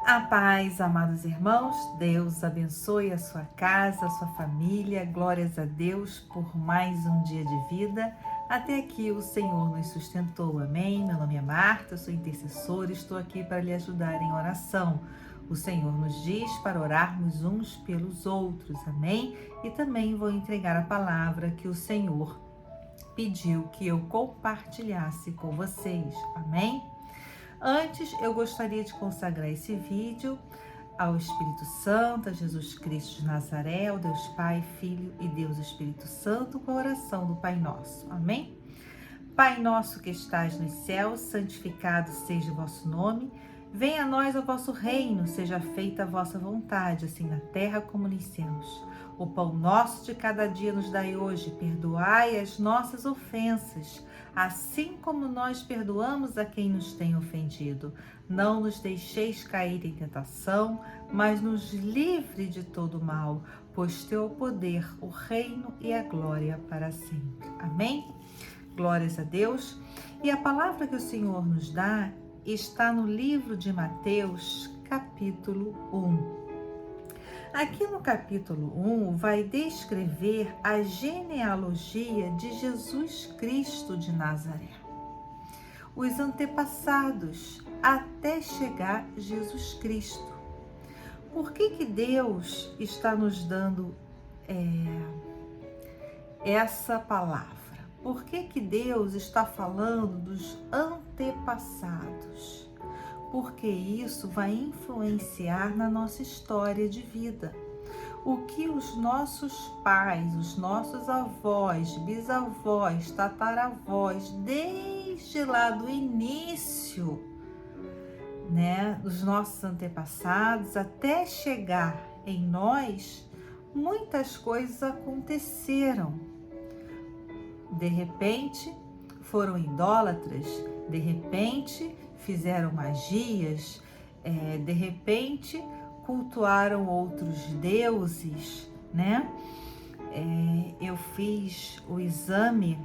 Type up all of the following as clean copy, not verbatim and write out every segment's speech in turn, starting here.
A paz, amados irmãos, Deus abençoe a sua casa, a sua família, glórias a Deus por mais um dia de vida. Até aqui o Senhor nos sustentou, amém? Meu nome é Marta, eu sou intercessora, estou aqui para lhe ajudar em oração. O Senhor nos diz para orarmos uns pelos outros, amém? E também vou entregar a palavra que o Senhor pediu que eu compartilhasse com vocês, amém? Antes, eu gostaria de consagrar esse vídeo ao Espírito Santo, a Jesus Cristo de Nazaré, ao Deus Pai, Filho e Deus Espírito Santo, com a oração do Pai Nosso. Amém? Pai nosso que estais nos céus, santificado seja o vosso nome. Venha a nós o vosso reino, seja feita a vossa vontade, assim na terra como nos céus. O pão nosso de cada dia nos dai hoje, perdoai as nossas ofensas, assim como nós perdoamos a quem nos tem ofendido. Não nos deixeis cair em tentação, mas nos livre de todo mal, pois teu é o poder, o reino e a glória para sempre. Amém? Glórias a Deus. E a palavra que o Senhor nos dá está no livro de Mateus, capítulo 1. Aqui no capítulo 1 vai descrever a genealogia de Jesus Cristo de Nazaré. Os antepassados até chegar Jesus Cristo. Por que Deus está nos dando essa palavra? Por que Deus está falando dos antepassados? Porque isso vai influenciar na nossa história de vida. O que os nossos pais, os nossos avós, bisavós, tataravós, desde lá do início, dos nossos antepassados, até chegar em nós, muitas coisas aconteceram. De repente, foram idólatras, de repente, fizeram magias, de repente, cultuaram outros deuses, né? Eu fiz o exame,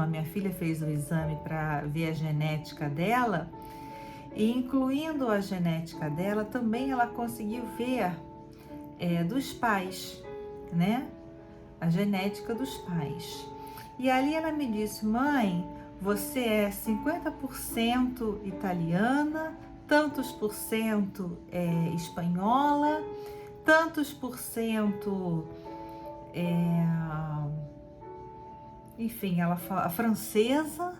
minha filha fez o exame para ver a genética dela, e incluindo a genética dela, também ela conseguiu ver dos pais, né? A genética dos pais. E ali ela me disse: mãe, você é 50% italiana, tantos por cento espanhola, tantos por cento, enfim, ela fala francesa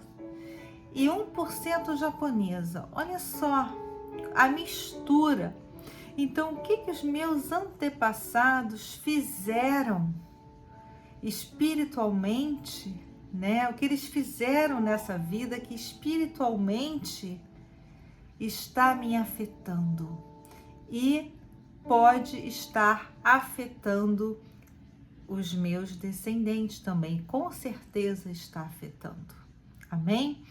e 1% japonesa. Olha só a mistura. Então, o que os meus antepassados fizeram espiritualmente, né? O que eles fizeram nessa vida que espiritualmente está me afetando e pode estar afetando os meus descendentes também, com certeza está afetando. Amém?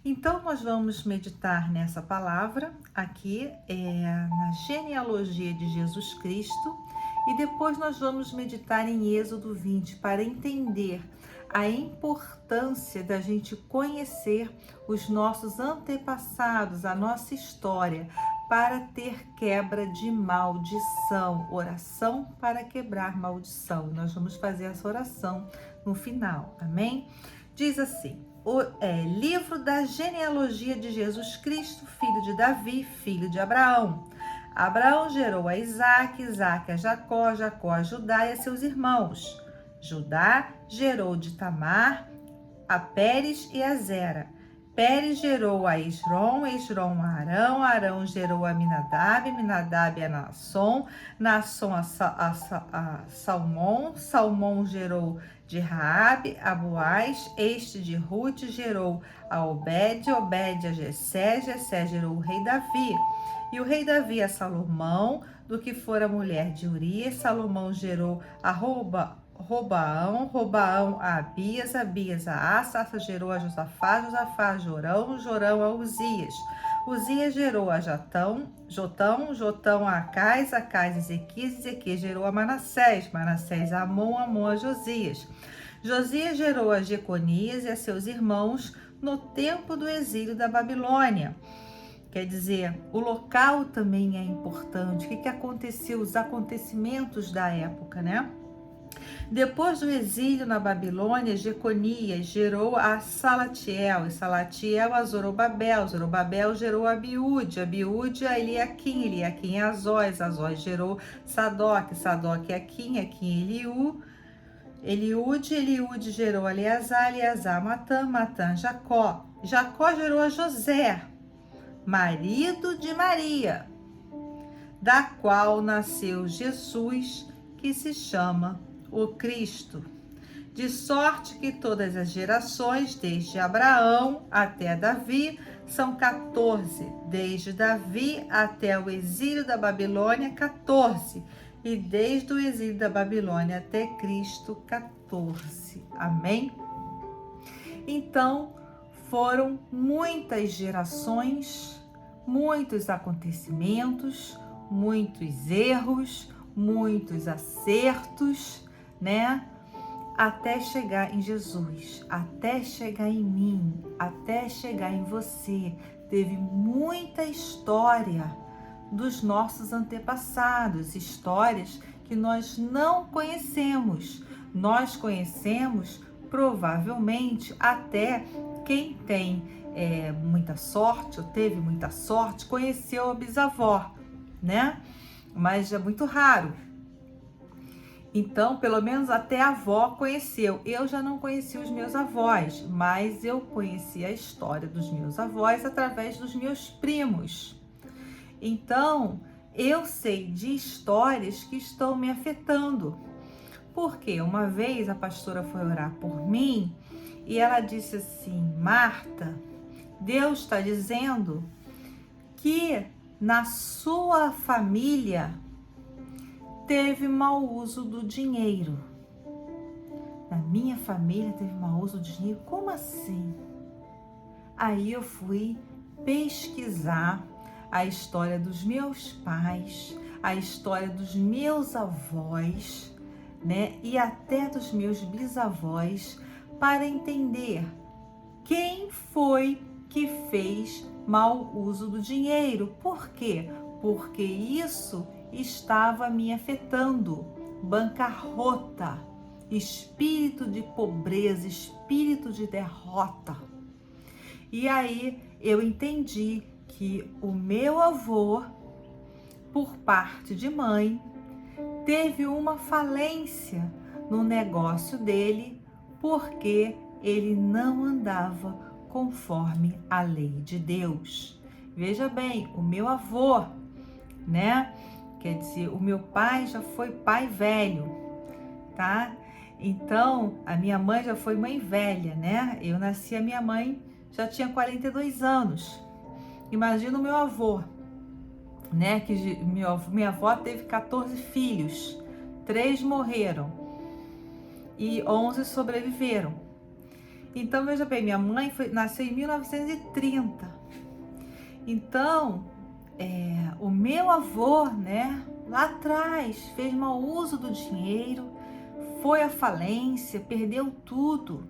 Então, nós vamos meditar nessa palavra aqui, na genealogia de Jesus Cristo, e depois nós vamos meditar em Êxodo 20 para entender a importância da gente conhecer os nossos antepassados, a nossa história, para ter quebra de maldição, oração para quebrar maldição. Nós vamos fazer essa oração no final, amém? Diz assim: livro da genealogia de Jesus Cristo, filho de Davi, filho de Abraão. Abraão gerou a Isaque, Isaque a Jacó, Jacó a Judá e a seus irmãos. Judá gerou de Tamar a Pérez e a Zera. Pérez gerou a Esrom, Esrom a Arão, Arão gerou a Minadab, Minadab a Naasson, Naasson a Salmão, Salmão gerou de Raabe a Boaz, este de Ruth gerou a Obed, Obed a Jessé, Jessé gerou o rei Davi. E o rei Davi a Salomão, do que fora mulher de Urias, Salomão gerou a Robaão, Robaão a Abias, Abias a Asa, Asa gerou a Josafá, Josafá a Jorão, Jorão a Uzias. Uzias gerou a Jotão a Acais, Acais a Ezequias, Ezequias gerou a Manassés, Manassés a Amon, Amon a Josias. Josias gerou a Jeconias e a seus irmãos no tempo do exílio da Babilônia. Quer dizer, o local também é importante. O que aconteceu? Os acontecimentos da época, né? Depois do exílio na Babilônia, Jeconias gerou a Salatiel, e Salatiel a Zorobabel, Zorobabel gerou a Abiúde, Abiúde a Eliaquim, Eliaquim a Azóis, Azóis gerou Sadoc, Sadoc a Aquim, Aquim Eliú, Eliúde, Eliúde gerou Eleazar, Eleazar Matã, Matã Jacó, Jacó gerou a José, marido de Maria, da qual nasceu Jesus, que se chama o Cristo. De sorte que todas as gerações, desde Abraão até Davi, são 14. Desde Davi até o exílio da Babilônia, 14. E desde o exílio da Babilônia até Cristo, 14. Amém? Então, foram muitas gerações, muitos acontecimentos, muitos erros, muitos acertos, né? Até chegar em Jesus, até chegar em mim, até chegar em você. Teve muita história dos nossos antepassados, histórias que nós não conhecemos. Nós conhecemos provavelmente até quem tem muita sorte, ou teve muita sorte, conheceu a bisavó, né? Mas é muito raro. Então, pelo menos até a avó conheceu. Eu já não conheci os meus avós, mas eu conheci a história dos meus avós através dos meus primos. Então, eu sei de histórias que estão me afetando. Porque uma vez a pastora foi orar por mim e ela disse assim: Marta, Deus está dizendo que na sua família teve mau uso do dinheiro. Na minha família teve mau uso do dinheiro? Como assim? Aí eu fui pesquisar a história dos meus pais, a história dos meus avós, né? E até dos meus bisavós, para entender quem foi que fez mau uso do dinheiro. Por quê? Porque isso estava me afetando. Bancarrota, espírito de pobreza, espírito de derrota. E aí eu entendi que o meu avô, por parte de mãe, teve uma falência no negócio dele porque ele não andava conforme a lei de Deus. Veja bem, o meu avô, né? Quer dizer, o meu pai já foi pai velho, tá? Então, a minha mãe já foi mãe velha, né? Eu nasci, a minha mãe já tinha 42 anos. Imagina o meu avô, né? Que minha avó teve 14 filhos, 3 morreram e 11 sobreviveram. Então, veja bem, minha mãe nasceu em 1930. Então, o meu avô, né, lá atrás, fez mau uso do dinheiro, foi à falência, perdeu tudo.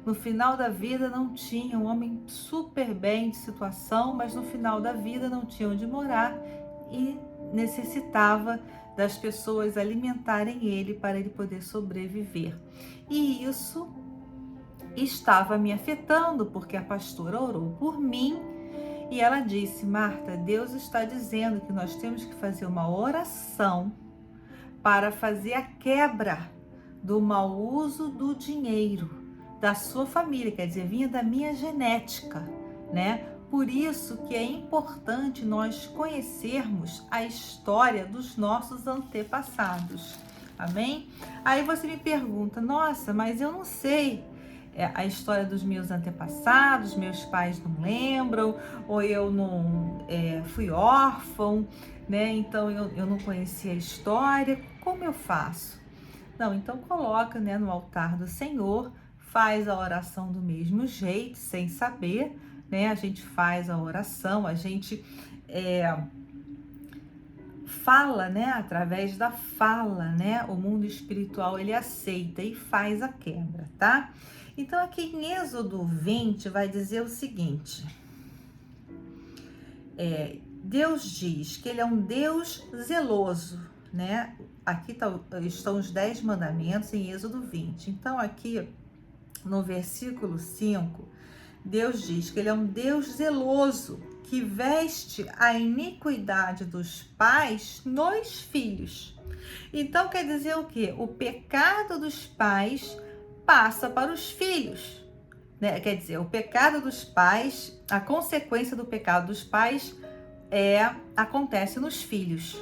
No final da vida não tinha, um homem super bem de situação, mas no final da vida não tinha onde morar e necessitava das pessoas alimentarem ele para ele poder sobreviver. E isso estava me afetando, porque a pastora orou por mim e ela disse: Marta, Deus está dizendo que nós temos que fazer uma oração para fazer a quebra do mau uso do dinheiro da sua família, quer dizer, vinha da minha genética, né? Por isso que é importante nós conhecermos a história dos nossos antepassados, amém? Aí você me pergunta: nossa, mas eu não sei a história dos meus antepassados, meus pais não lembram, ou eu não fui órfão, né? Então eu não conhecia a história, como eu faço? Não, então coloca, né, no altar do Senhor, faz a oração do mesmo jeito, sem saber, né? A gente faz a oração, a gente fala, né? Através da fala, né? O mundo espiritual, ele aceita e faz a quebra, tá? Então, aqui em Êxodo 20 vai dizer o seguinte: Deus diz que ele é um Deus zeloso, né? Aqui estão os 10 mandamentos em Êxodo 20. Então aqui no versículo 5, Deus diz que ele é um Deus zeloso, que veste a iniquidade dos pais nos filhos. Então quer dizer o quê? O pecado dos pais passa para os filhos, né? Quer dizer, o pecado dos pais, a consequência do pecado dos pais acontece nos filhos,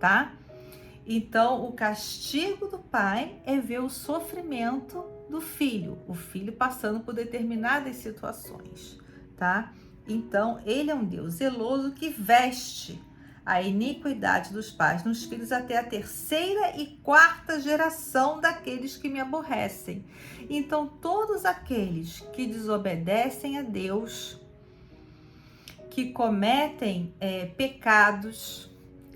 tá? Então, o castigo do pai é ver o sofrimento do filho, o filho passando por determinadas situações, tá? Então, ele é um Deus zeloso que veste a iniquidade dos pais nos filhos até a 3ª e 4ª geração daqueles que me aborrecem. Então, todos aqueles que desobedecem a Deus, que cometem pecados,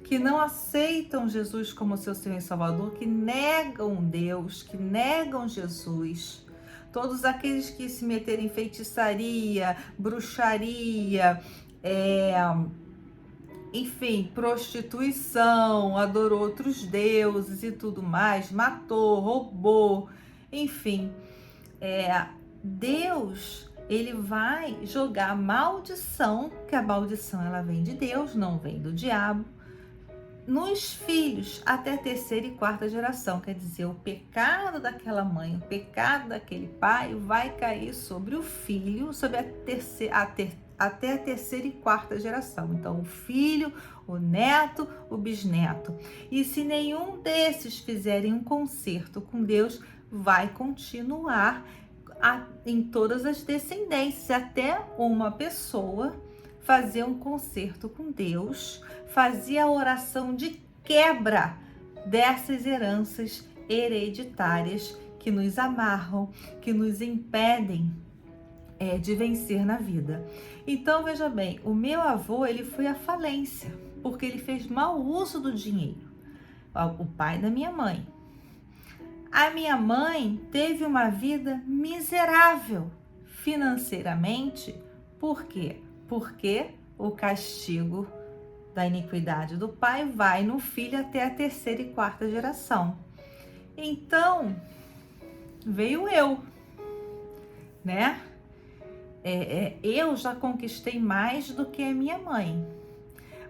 que não aceitam Jesus como seu Senhor e Salvador, que negam Deus, que negam Jesus, todos aqueles que se meterem em feitiçaria, bruxaria, enfim, prostituição, adorou outros deuses e tudo mais, matou, roubou, enfim, Deus, ele vai jogar maldição, que a maldição ela vem de Deus, não vem do diabo, nos filhos até a 3ª e 4ª geração. Quer dizer, o pecado daquela mãe, o pecado daquele pai vai cair sobre o filho, sobre até a 3ª e 4ª geração. Então, o filho, o neto, o bisneto. E se nenhum desses fizerem um concerto com Deus, vai continuar em todas as descendências, até uma pessoa fazer um concerto com Deus, fazer a oração de quebra dessas heranças hereditárias que nos amarram, que nos impedem de vencer na vida. Então, veja bem, o meu avô, ele foi à falência, porque ele fez mau uso do dinheiro. O pai da minha mãe. A minha mãe teve uma vida miserável financeiramente. Por quê? Porque o castigo da iniquidade do pai vai no filho até a 3ª e 4ª geração. Então, veio eu, né? Eu já conquistei mais do que a minha mãe.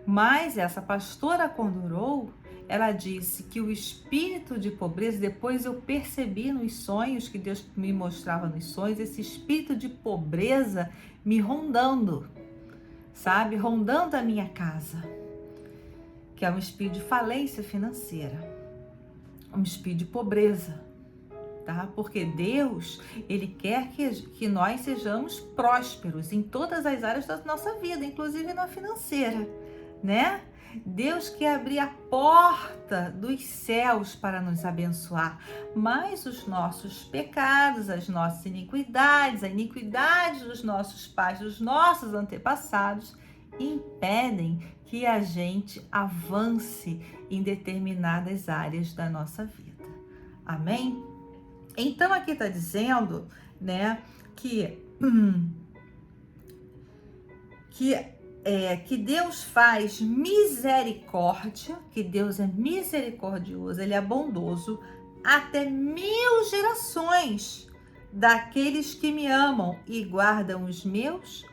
Mas essa pastora, quando orou, ela disse que o espírito de pobreza, depois eu percebi nos sonhos, que Deus me mostrava nos sonhos, esse espírito de pobreza me rondando, sabe? Rondando a minha casa, que é um espírito de falência financeira, um espírito de pobreza, tá? Porque Deus, ele quer que nós sejamos prósperos em todas as áreas da nossa vida, inclusive na financeira, né? Deus quer abrir a porta dos céus para nos abençoar, mas os nossos pecados, as nossas iniquidades, a iniquidade dos nossos pais, dos nossos antepassados, impedem que a gente avance em determinadas áreas da nossa vida. Amém? Então aqui está dizendo, né, que Deus faz misericórdia, que Deus é misericordioso, ele é bondoso até 1000 gerações daqueles que me amam e guardam os meus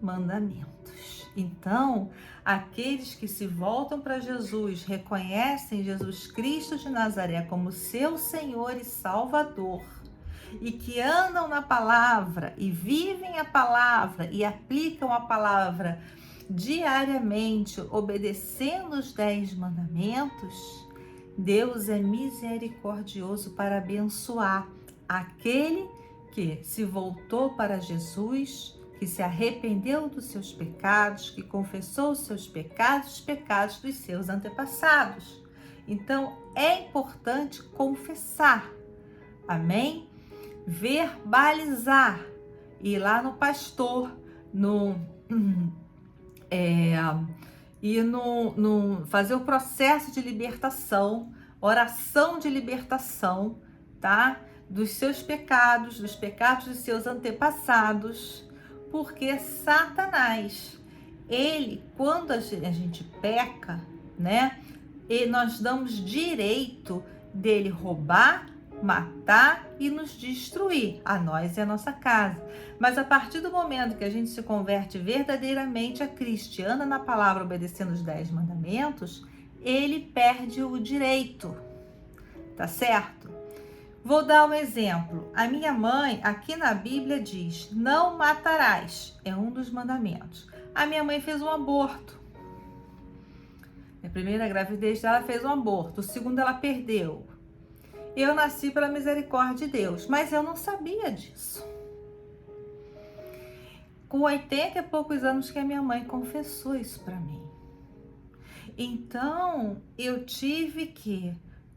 mandamentos. Então, aqueles que se voltam para Jesus, reconhecem Jesus Cristo de Nazaré como seu Senhor e Salvador, e que andam na palavra e vivem a palavra e aplicam a palavra diariamente, obedecendo os 10 mandamentos, Deus é misericordioso para abençoar aquele que se voltou para Jesus, que se arrependeu dos seus pecados, que confessou os seus pecados, os pecados dos seus antepassados. Então, é importante confessar, amém? Verbalizar, ir lá no pastor, fazer o processo de libertação, oração de libertação, tá? Dos seus pecados, dos pecados dos seus antepassados, porque Satanás, ele, quando a gente peca, né, e nós damos direito dele roubar, matar e nos destruir, a nós e a nossa casa. Mas a partir do momento que a gente se converte verdadeiramente a Cristo e anda na palavra obedecendo os 10 mandamentos, ele perde o direito, tá certo? Vou dar um exemplo. A minha mãe, aqui na Bíblia diz, não matarás, é um dos mandamentos. A minha mãe fez um aborto. Na primeira gravidez dela fez um aborto, o segundo ela perdeu. Eu nasci pela misericórdia de Deus, mas eu não sabia disso. Com 80 e poucos anos que a minha mãe confessou isso para mim. Então, eu tive que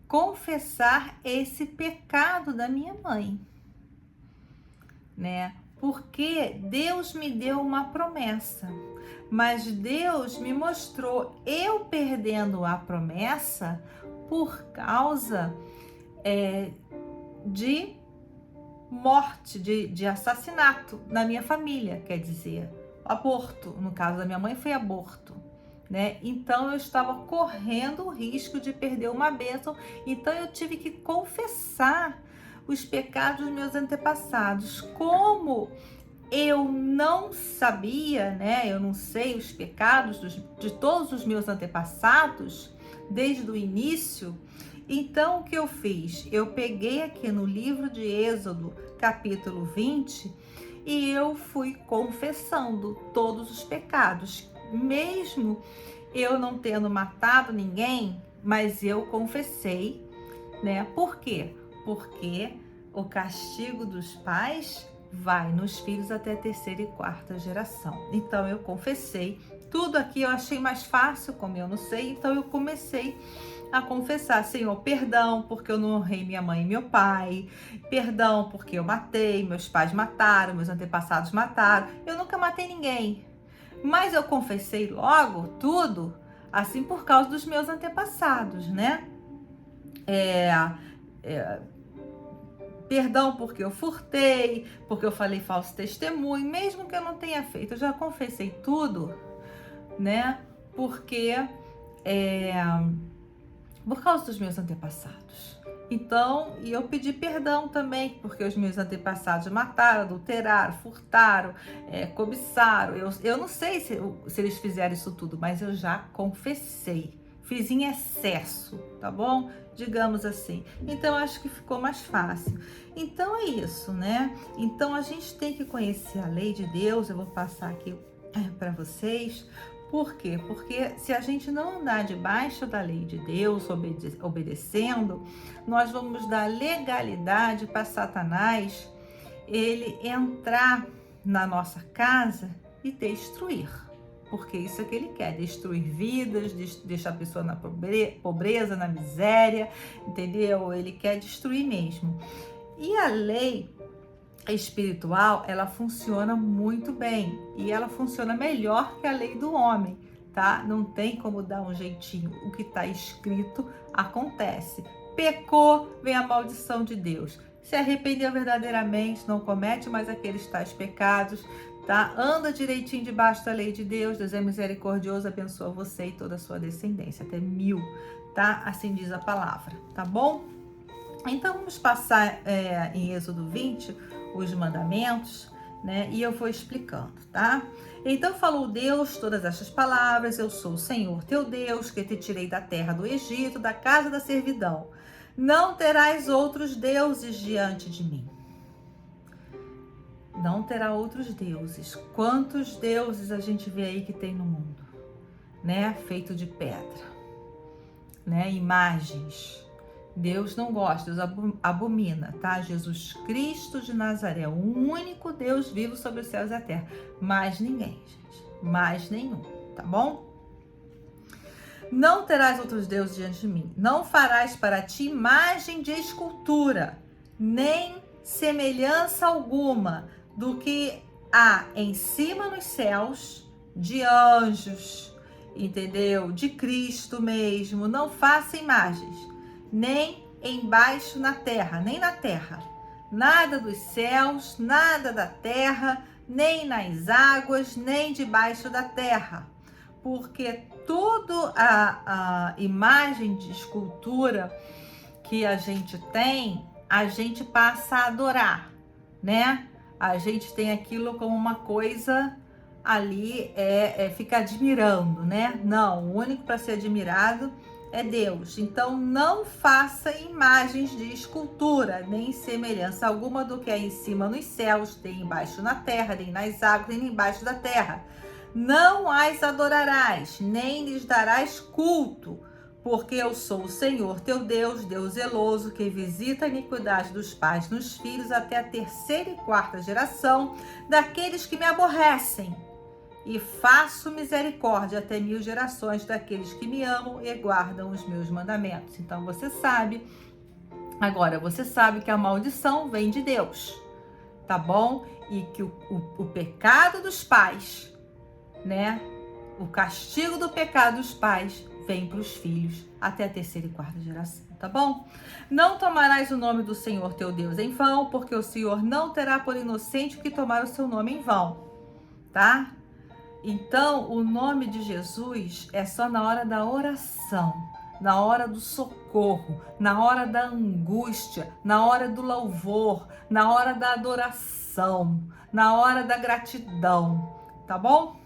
confessar esse pecado da minha mãe, né? Porque Deus me deu uma promessa, mas Deus me mostrou eu perdendo a promessa por causa de morte, de assassinato na minha família, quer dizer, aborto. No caso da minha mãe foi aborto, né? Então eu estava correndo o risco de perder uma bênção, então eu tive que confessar os pecados dos meus antepassados. Como eu não sabia, né? Eu não sei os pecados de todos os meus antepassados desde o início. Então, o que eu fiz? Eu peguei aqui no livro de Êxodo, capítulo 20, e eu fui confessando todos os pecados. Mesmo eu não tendo matado ninguém, mas eu confessei, né? Por quê? Porque o castigo dos pais vai nos filhos até a 3ª e 4ª geração. Então, eu confessei. Tudo aqui eu achei mais fácil, como eu não sei, então eu comecei a confessar: Senhor, perdão porque eu não honrei minha mãe e meu pai, perdão porque eu matei, meus pais mataram, meus antepassados mataram, eu nunca matei ninguém, mas eu confessei logo tudo, assim, por causa dos meus antepassados, né? Perdão porque eu furtei, porque eu falei falso testemunho, mesmo que eu não tenha feito, eu já confessei tudo, né? Porque por causa dos meus antepassados. Então, e eu pedi perdão também, porque os meus antepassados mataram, adulteraram, furtaram, cobiçaram. Eu não sei se eles fizeram isso tudo, mas eu já confessei. Fiz em excesso, tá bom? Digamos assim. Então, acho que ficou mais fácil. Então, é isso, né? Então, a gente tem que conhecer a lei de Deus. Eu vou passar aqui para vocês. Por quê? Porque se a gente não andar debaixo da lei de Deus, obedecendo, nós vamos dar legalidade para Satanás ele entrar na nossa casa e destruir. Porque isso é que ele quer, destruir vidas, deixar a pessoa na pobreza, na miséria, entendeu? Ele quer destruir mesmo. E a lei espiritual, ela funciona muito bem e ela funciona melhor que a lei do homem, tá? Não tem como dar um jeitinho. O que está escrito acontece. Pecou, vem a maldição de Deus. Se arrependeu verdadeiramente, não comete mais aqueles tais pecados, tá? Anda direitinho debaixo da lei de Deus. Deus é misericordioso, abençoa você e toda a sua descendência, até 1000, tá? Assim diz a palavra, tá bom? Então, vamos passar em Êxodo 20, os mandamentos, né? E eu vou explicando, tá? Então, falou Deus todas estas palavras: eu sou o Senhor teu Deus, que te tirei da terra do Egito, da casa da servidão. Não terás outros deuses diante de mim. Não terá outros deuses. Quantos deuses a gente vê aí que tem no mundo, né? Feito de pedra, né? Imagens. Deus não gosta, Deus abomina, tá? Jesus Cristo de Nazaré, o único Deus vivo sobre os céus e a terra. Mais ninguém, gente. Mais nenhum, tá bom? Não terás outros deuses diante de mim. Não farás para ti imagem de escultura, nem semelhança alguma do que há em cima nos céus, de anjos, entendeu? De Cristo mesmo. Não faça imagens. Nem embaixo na terra, nem na terra. Nada dos céus, nada da terra, nem nas águas, nem debaixo da terra. Porque toda a imagem de escultura que a gente tem, a gente passa a adorar, né? A gente tem aquilo como uma coisa ali, fica admirando, né? Não, o único para ser admirado é Deus. Então não faça imagens de escultura, nem semelhança alguma do que é em cima nos céus, nem embaixo na terra, nem nas águas, nem embaixo da terra. Não as adorarás, nem lhes darás culto, porque eu sou o Senhor teu Deus, Deus zeloso, que visita a iniquidade dos pais nos filhos até a terceira e quarta geração daqueles que me aborrecem. E faço misericórdia até 1000 gerações daqueles que me amam e guardam os meus mandamentos. Então você sabe que a maldição vem de Deus, tá bom? E que o pecado dos pais, né? O castigo do pecado dos pais vem para os filhos até a terceira e quarta geração, tá bom? Não tomarás o nome do Senhor teu Deus em vão, porque o Senhor não terá por inocente o que tomar o seu nome em vão, tá? Então, o nome de Jesus é só na hora da oração, na hora do socorro, na hora da angústia, na hora do louvor, na hora da adoração, na hora da gratidão, tá bom?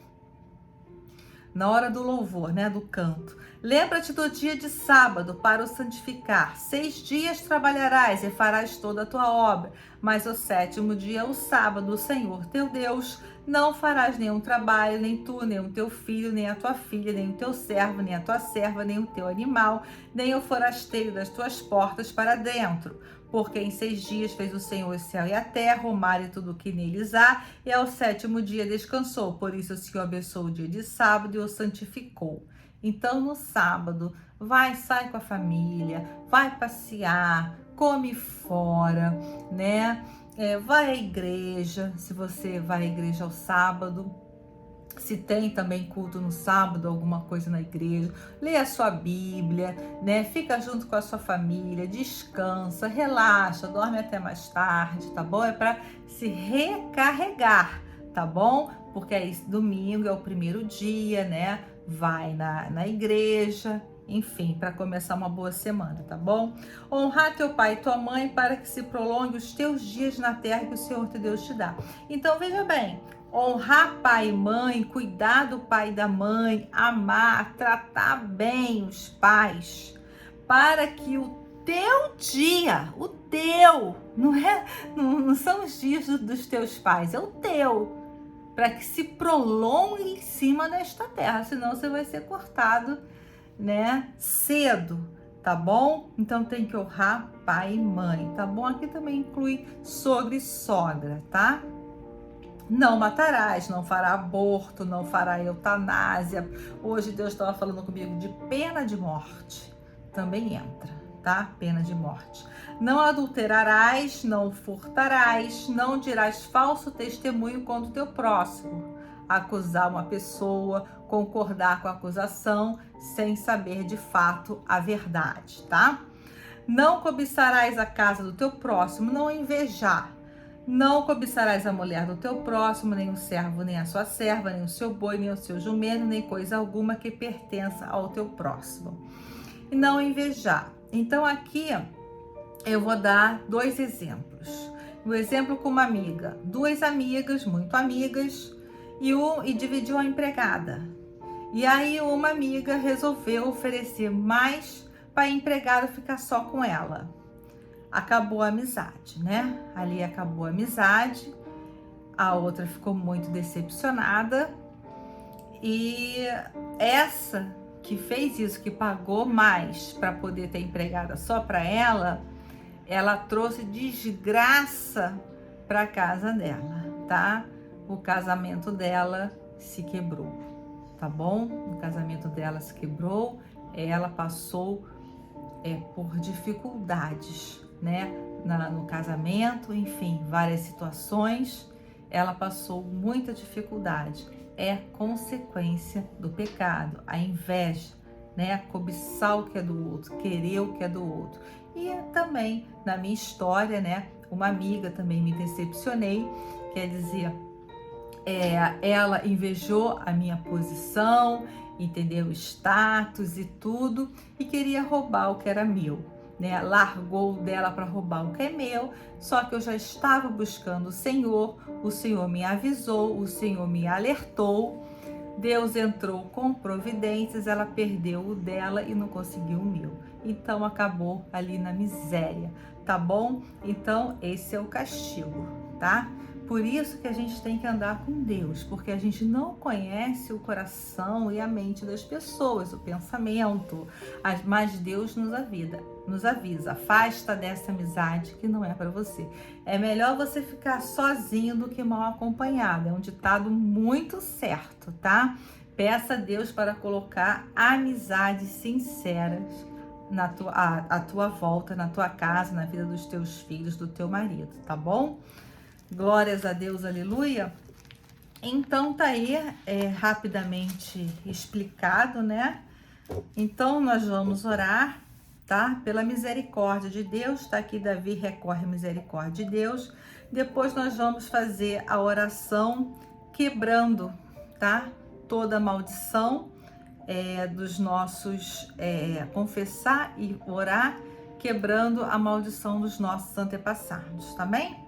Na hora do louvor, né, do canto. Lembra-te do dia de sábado para o santificar. 6 dias trabalharás e farás toda a tua obra, mas o 7º dia, o sábado, o Senhor teu Deus, não farás nenhum trabalho, nem tu, nem o teu filho, nem a tua filha, nem o teu servo, nem a tua serva, nem o teu animal, nem o forasteiro das tuas portas para dentro. Porque em 6 dias fez o Senhor o céu e a terra, o mar e tudo o que neles há, e ao 7º dia descansou. Por isso o Senhor abençoou o dia de sábado e o santificou. Então no sábado, sai com a família, vai passear, come fora, né? Vai à igreja, se você vai à igreja ao sábado. Se tem também culto no sábado, alguma coisa na igreja, lê a sua Bíblia, né? Fica junto com a sua família, descansa, relaxa, dorme até mais tarde, tá bom? É para se recarregar, tá bom? Porque aí domingo é o primeiro dia, né? Vai na igreja, enfim, para começar uma boa semana, tá bom? Honrar teu pai e tua mãe para que se prolongue os teus dias na terra que o Senhor teu Deus te dá. Então veja bem, honrar pai e mãe, cuidar do pai e da mãe, amar, tratar bem os pais, para que o teu dia, o teu, não são os dias dos teus pais, é o teu, para que se prolongue em cima desta terra, senão você vai ser cortado, né, cedo, tá bom? Então tem que honrar pai e mãe, tá bom? Aqui também inclui sogro e sogra, tá? Não matarás, não fará aborto, não fará eutanásia. Hoje Deus estava falando comigo de pena de morte. Também entra, tá? Pena de morte. Não adulterarás, não furtarás, não dirás falso testemunho contra o teu próximo. Acusar uma pessoa, concordar com a acusação, sem saber de fato a verdade, tá? Não cobiçarás a casa do teu próximo, não invejar. Não cobiçarás a mulher do teu próximo, nem o servo, nem a sua serva, nem o seu boi, nem o seu jumento, nem coisa alguma que pertença ao teu próximo. E não invejar. Então aqui eu vou dar 2 exemplos. Um exemplo com uma amiga. 2 amigas, muito amigas, e dividiu a empregada. E aí uma amiga resolveu oferecer mais para a empregada ficar só com ela. Acabou a amizade, né? Ali acabou a amizade, a outra ficou muito decepcionada e essa que fez isso, que pagou mais para poder ter empregada só para ela trouxe desgraça para casa dela, tá? O casamento dela se quebrou, tá bom? O casamento dela se quebrou, ela passou por dificuldades, né, no casamento, enfim, várias situações, ela passou muita dificuldade. É consequência do pecado, a inveja, né, cobiçar o que é do outro, querer o que é do outro. E também, na minha história, né, uma amiga também me decepcionei, quer dizer, ela invejou a minha posição, entendeu? O status e tudo, e queria roubar o que era meu, né? Largou dela para roubar o que é meu, só que eu já estava buscando o Senhor me avisou, o Senhor me alertou, Deus entrou com providências, ela perdeu o dela e não conseguiu o meu. Então acabou ali na miséria, tá bom? Então esse é o castigo, tá? Por isso que a gente tem que andar com Deus, porque a gente não conhece o coração e a mente das pessoas, o pensamento, mas Deus nos avisa, afasta dessa amizade que não é para você. É melhor você ficar sozinho do que mal acompanhado, é um ditado muito certo, tá? Peça a Deus para colocar amizades sinceras à tua volta, na tua casa, na vida dos teus filhos, do teu marido, tá bom? Glórias a Deus, aleluia. Então tá aí rapidamente explicado, né? Então nós vamos orar, tá? Pela misericórdia de Deus, tá aqui Davi recorre à misericórdia de Deus. Depois nós vamos fazer a oração quebrando, tá? Toda maldição dos nossos, confessar e orar, quebrando a maldição dos nossos antepassados, tá bem?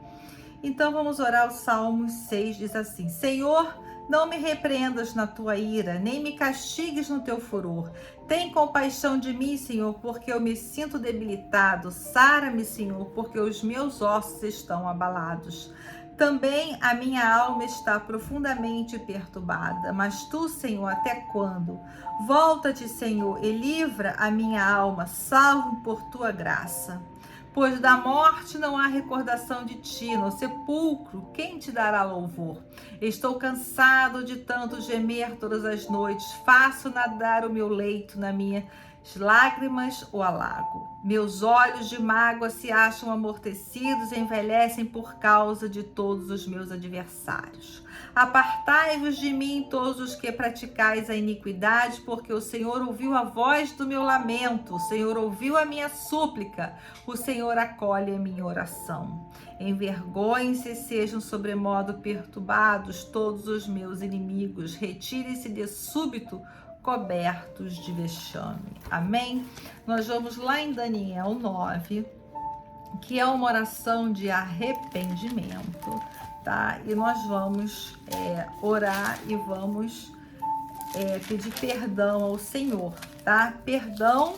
Então vamos orar o Salmos 6, diz assim: Senhor, não me repreendas na tua ira, nem me castigues no teu furor. Tem compaixão de mim, Senhor, porque eu me sinto debilitado. Sara-me, Senhor, porque os meus ossos estão abalados. Também a minha alma está profundamente perturbada. Mas tu, Senhor, até quando? Volta-te, Senhor, e livra a minha alma, salve por tua graça. Pois da morte não há recordação de ti, no sepulcro, quem te dará louvor? Estou cansado de tanto gemer todas as noites, faço nadar o meu leito na minhas lágrimas o alago. Meus olhos de mágoa se acham amortecidos, envelhecem por causa de todos os meus adversários. Apartai-vos de mim todos os que praticais a iniquidade, porque o Senhor ouviu a voz do meu lamento, o Senhor ouviu a minha súplica, o Senhor acolhe a minha oração. Envergonhem-se e sejam sobremodo perturbados todos os meus inimigos, retirem-se de súbito cobertos de vexame. Amém? Nós vamos lá em Daniel 9, que é uma oração de arrependimento, tá? E nós vamos orar e vamos pedir perdão ao Senhor, tá? Perdão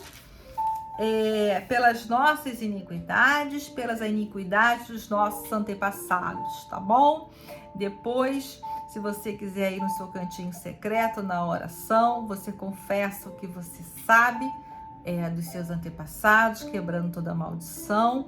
pelas nossas iniquidades, pelas iniquidades dos nossos antepassados, tá bom? Depois, se você quiser ir no seu cantinho secreto na oração, você confessa o que você sabe dos seus antepassados, quebrando toda maldição.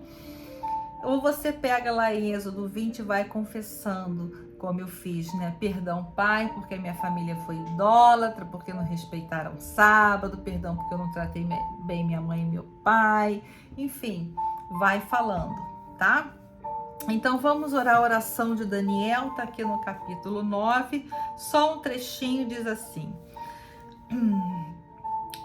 Ou você pega lá em Êxodo 20 e vai confessando, como eu fiz, né? Perdão, Pai, porque minha família foi idólatra, porque não respeitaram o sábado, perdão, porque eu não tratei bem minha mãe e meu pai. Enfim, vai falando, tá? Então vamos orar a oração de Daniel, tá aqui no capítulo 9, só um trechinho, diz assim: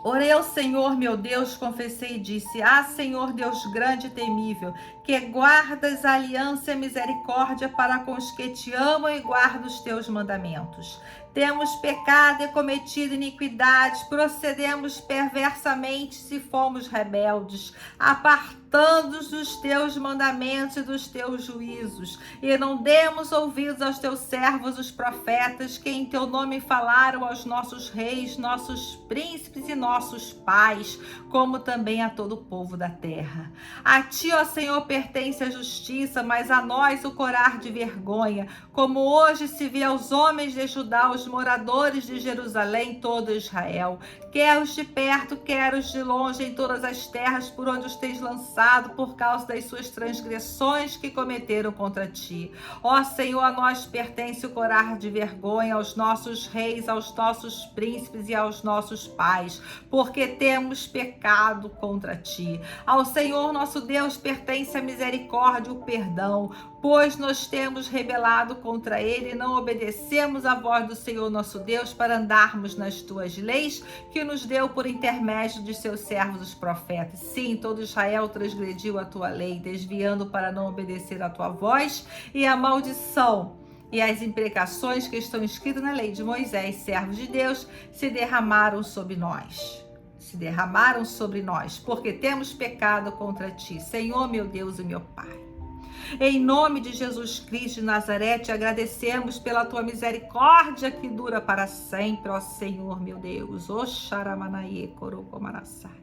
Orei ao Senhor, meu Deus, confessei e disse: Senhor Deus grande e temível, que guardas a aliança e a misericórdia para com os que te amam e guardam os teus mandamentos. Temos pecado e cometido iniquidades, procedemos perversamente se fomos rebeldes, apartando-nos dos teus mandamentos e dos teus juízos, e não demos ouvidos aos teus servos, os profetas, que em teu nome falaram aos nossos reis, nossos príncipes e nossos pais, como também a todo o povo da terra. A ti, ó Senhor, pertence a justiça, mas a nós o corar de vergonha, como hoje se vê aos homens de Judá, os moradores de Jerusalém, todo Israel, quer os de perto, quer os de longe, em todas as terras por onde os tens lançado, por causa das suas transgressões que cometeram contra ti. Ó Senhor, a nós pertence o corar de vergonha, aos nossos reis, aos nossos príncipes e aos nossos pais, porque temos pecado contra ti. Ao Senhor nosso Deus pertence a misericórdia e o perdão, pois nós temos rebelado contra ele e não obedecemos a voz do Senhor nosso Deus para andarmos nas tuas leis que nos deu por intermédio de seus servos os profetas. Sim, todo Israel transgrediu a tua lei, desviando para não obedecer a tua voz, e a maldição e as imprecações que estão escritas na lei de Moisés, servos de Deus, se derramaram sobre nós. Se derramaram sobre nós, porque temos pecado contra ti, Senhor, meu Deus e meu Pai. Em nome de Jesus Cristo de Nazaré, te agradecemos pela tua misericórdia que dura para sempre, ó Senhor, meu Deus. Oxaramanaie corocomanasai.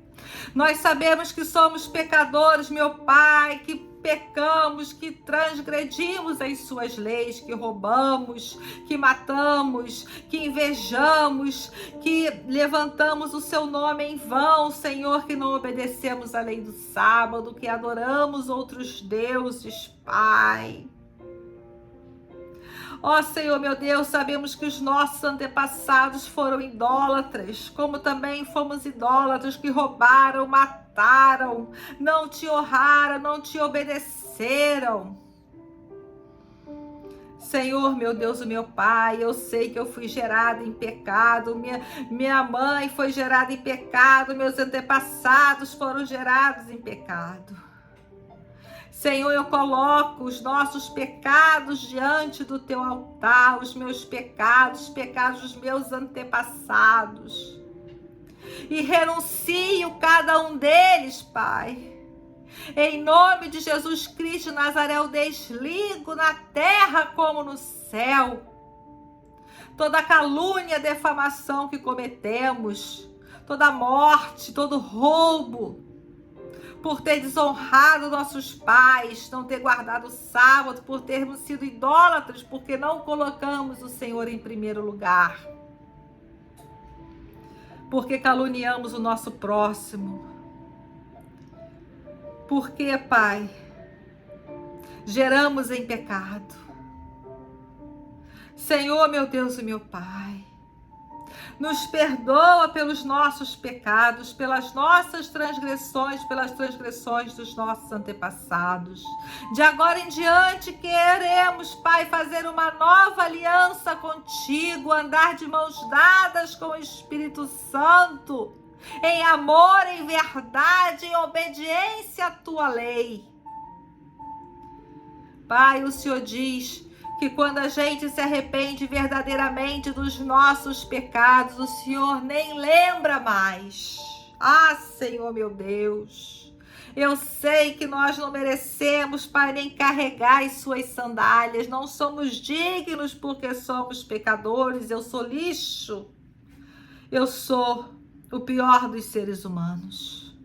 Nós sabemos que somos pecadores, meu Pai, que pecamos, que transgredimos as suas leis, que roubamos, que matamos, que invejamos, que levantamos o seu nome em vão, Senhor, que não obedecemos a lei do sábado, que adoramos outros deuses, Pai. Ó Senhor, meu Deus, sabemos que os nossos antepassados foram idólatras, como também fomos idólatras que roubaram, mataram, não te honraram, não te obedeceram. Senhor, meu Deus, o meu Pai, eu sei que eu fui gerada em pecado, minha mãe foi gerada em pecado, meus antepassados foram gerados em pecado. Senhor, eu coloco os nossos pecados diante do teu altar, os meus pecados, pecados dos meus antepassados. E renuncio cada um deles, Pai. Em nome de Jesus Cristo, Nazaré, eu desligo na terra como no céu. Toda calúnia, defamação que cometemos, toda morte, todo roubo, por ter desonrado nossos pais, não ter guardado o sábado, por termos sido idólatras, porque não colocamos o Senhor em primeiro lugar, porque caluniamos o nosso próximo, porque, Pai, geramos em pecado. Senhor, meu Deus e meu Pai, nos perdoa pelos nossos pecados, pelas nossas transgressões, pelas transgressões dos nossos antepassados. De agora em diante queremos, Pai, fazer uma nova aliança contigo, andar de mãos dadas com o Espírito Santo, em amor, em verdade, em obediência à tua lei. Pai, o Senhor diz que quando a gente se arrepende verdadeiramente dos nossos pecados, o Senhor nem lembra mais. Ah, Senhor, meu Deus, eu sei que nós não merecemos, Pai, nem carregar as suas sandálias, não somos dignos porque somos pecadores, eu sou lixo, eu sou o pior dos seres humanos.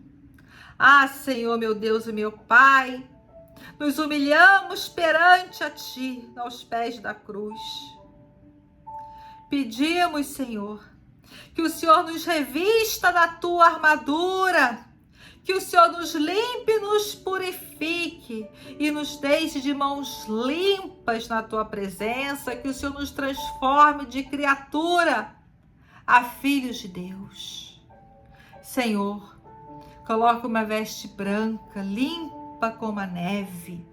Ah, Senhor, meu Deus e meu Pai, nos humilhamos perante a Ti, aos pés da cruz. Pedimos, Senhor, que o Senhor nos revista da Tua armadura, que o Senhor nos limpe, nos purifique e nos deixe de mãos limpas na Tua presença, que o Senhor nos transforme de criatura a filhos de Deus. Senhor, coloca uma veste branca, limpa como a neve,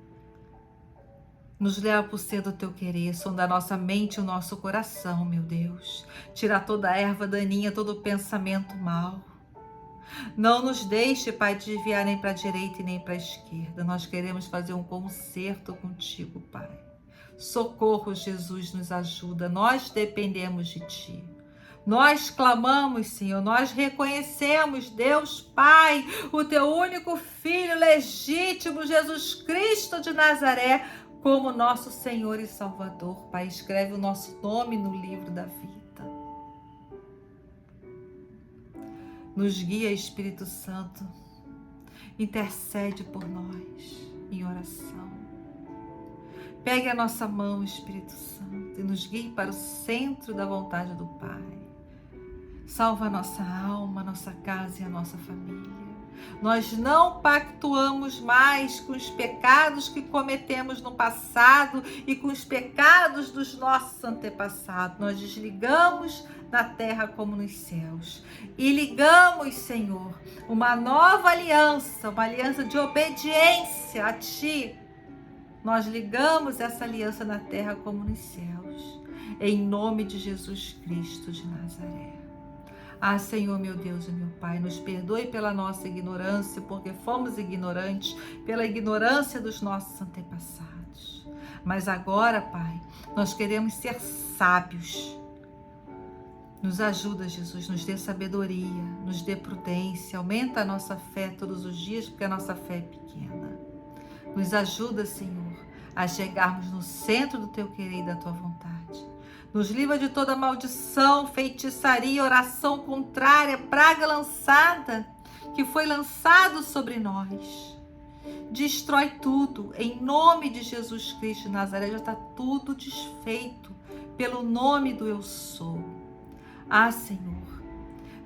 nos leva por ser do teu querer, sonda a nossa mente e o nosso coração, meu Deus, tira toda a erva daninha, todo o pensamento mau, não nos deixe, Pai, desviar nem para a direita e nem para a esquerda, nós queremos fazer um concerto contigo, Pai, socorro, Jesus, nos ajuda, nós dependemos de Ti. Nós clamamos, Senhor, nós reconhecemos, Deus Pai, o Teu único Filho legítimo, Jesus Cristo de Nazaré, como nosso Senhor e Salvador. Pai, escreve o nosso nome no livro da vida. Nos guia, Espírito Santo, intercede por nós em oração. Pegue a nossa mão, Espírito Santo, e nos guie para o centro da vontade do Pai. Salva a nossa alma, a nossa casa e a nossa família. Nós não pactuamos mais com os pecados que cometemos no passado e com os pecados dos nossos antepassados. Nós desligamos na terra como nos céus. E ligamos, Senhor, uma nova aliança, uma aliança de obediência a Ti. Nós ligamos essa aliança na terra como nos céus. Em nome de Jesus Cristo de Nazaré. Ah, Senhor, meu Deus e meu Pai, nos perdoe pela nossa ignorância, porque fomos ignorantes, pela ignorância dos nossos antepassados. Mas agora, Pai, nós queremos ser sábios. Nos ajuda, Jesus, nos dê sabedoria, nos dê prudência, aumenta a nossa fé todos os dias, porque a nossa fé é pequena. Nos ajuda, Senhor, a chegarmos no centro do Teu querer e da Tua vontade. Nos livra de toda maldição, feitiçaria, oração contrária, praga lançada, que foi lançado sobre nós. Destrói tudo, em nome de Jesus Cristo de Nazaré, já está tudo desfeito, pelo nome do Eu Sou. Ah, Senhor,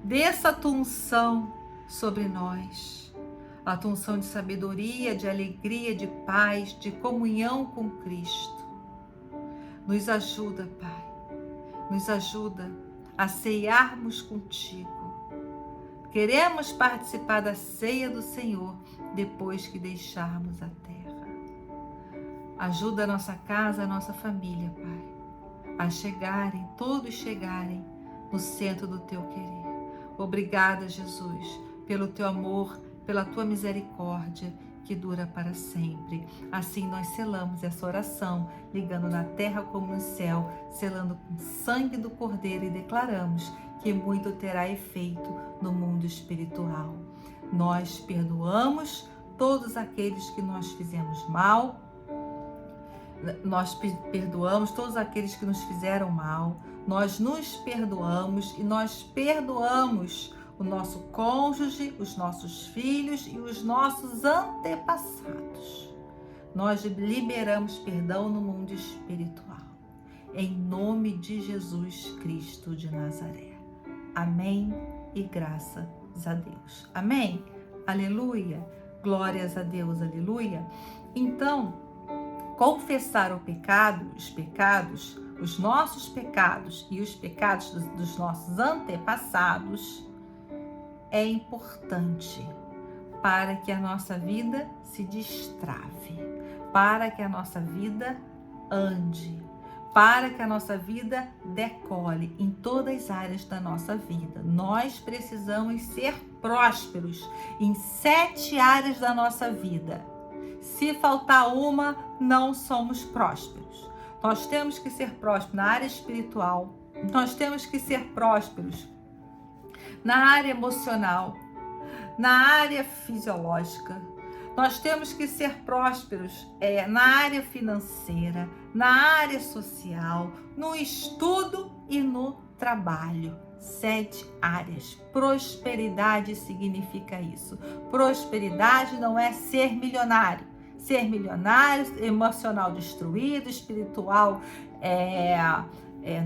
desça a Tua unção sobre nós, a Tua unção de sabedoria, de alegria, de paz, de comunhão com Cristo. Nos ajuda, Pai, nos ajuda a ceiarmos contigo. Queremos participar da ceia do Senhor depois que deixarmos a terra. Ajuda a nossa casa, a nossa família, Pai, a chegarem, todos chegarem no centro do Teu querer. Obrigada, Jesus, pelo Teu amor, pela Tua misericórdia que dura para sempre. Assim nós selamos essa oração, ligando na terra como no céu, selando com o sangue do Cordeiro e declaramos que muito terá efeito no mundo espiritual. Nós perdoamos todos aqueles que nós fizemos mal, nós perdoamos todos aqueles que nos fizeram mal, nós nos perdoamos e nós perdoamos o nosso cônjuge, os nossos filhos e os nossos antepassados. Nós liberamos perdão no mundo espiritual, em nome de Jesus Cristo de Nazaré. Amém e graças a Deus. Amém? Aleluia. Glórias a Deus. Aleluia. Então, confessar o pecado, os nossos pecados e os pecados dos nossos antepassados é importante para que a nossa vida se destrave, para que a nossa vida ande, para que a nossa vida decole em todas as áreas da nossa vida. Nós precisamos ser prósperos em 7 áreas da nossa vida. Se faltar uma, não somos prósperos. Nós temos que ser prósperos na área espiritual, nós temos que ser prósperos na área emocional, na área fisiológica. Nós temos que ser prósperos na área financeira, na área social, no estudo e no trabalho. 7 áreas. Prosperidade significa isso. Prosperidade não é ser milionário. Ser milionário, emocional destruído, espiritual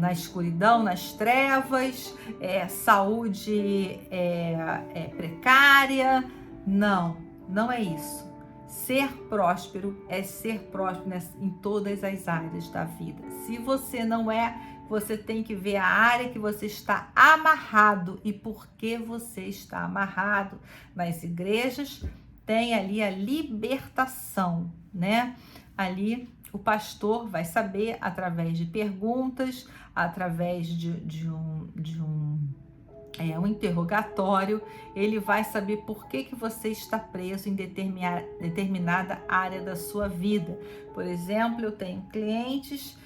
na escuridão, nas trevas, saúde precária. Não é isso. Ser próspero é ser próspero em todas as áreas da vida. Se você não é, você tem que ver a área que você está amarrado e por que você está amarrado. Nas igrejas tem ali a libertação, né? Ali o pastor vai saber, através de perguntas, através de um interrogatório, ele vai saber por que você está preso em determinada área da sua vida. Por exemplo, eu tenho clientes,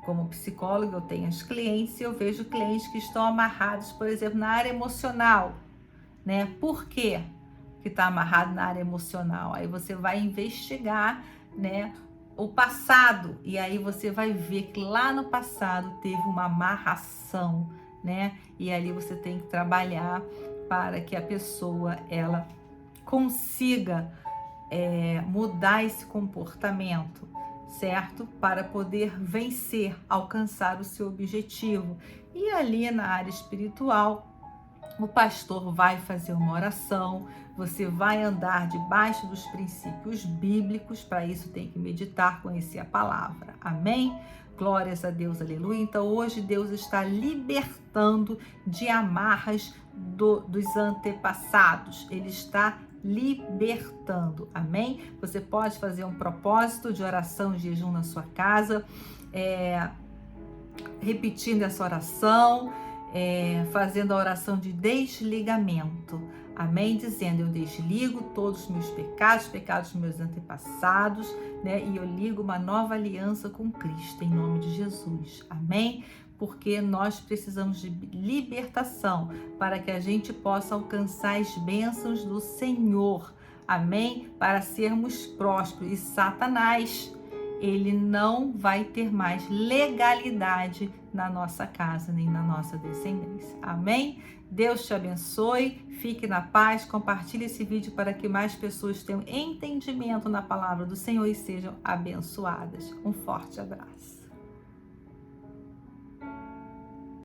como psicóloga, eu tenho os clientes e eu vejo clientes que estão amarrados, por exemplo, na área emocional, né? Por quê que está amarrado na área emocional? Aí você vai investigar, né, o passado, e aí você vai ver que lá no passado teve uma amarração, né? E ali você tem que trabalhar para que a pessoa ela consiga mudar esse comportamento, certo? Para poder vencer, alcançar o seu objetivo. E ali na área espiritual, o pastor vai fazer uma oração, você vai andar debaixo dos princípios bíblicos, para isso tem que meditar, conhecer a palavra. Amém? Glórias a Deus, aleluia. Então hoje Deus está libertando de amarras dos antepassados. Ele está libertando, amém? Você pode fazer um propósito de oração e jejum na sua casa, repetindo essa oração, fazendo a oração de desligamento. Amém? Dizendo, eu desligo todos os meus pecados, pecados dos meus antepassados, né? E eu ligo uma nova aliança com Cristo, em nome de Jesus. Amém? Porque nós precisamos de libertação para que a gente possa alcançar as bênçãos do Senhor. Amém? Para sermos prósperos. E Satanás, ele não vai ter mais legalidade na nossa casa, nem na nossa descendência. Amém? Deus te abençoe, fique na paz, compartilhe esse vídeo para que mais pessoas tenham entendimento na palavra do Senhor e sejam abençoadas. Um forte abraço.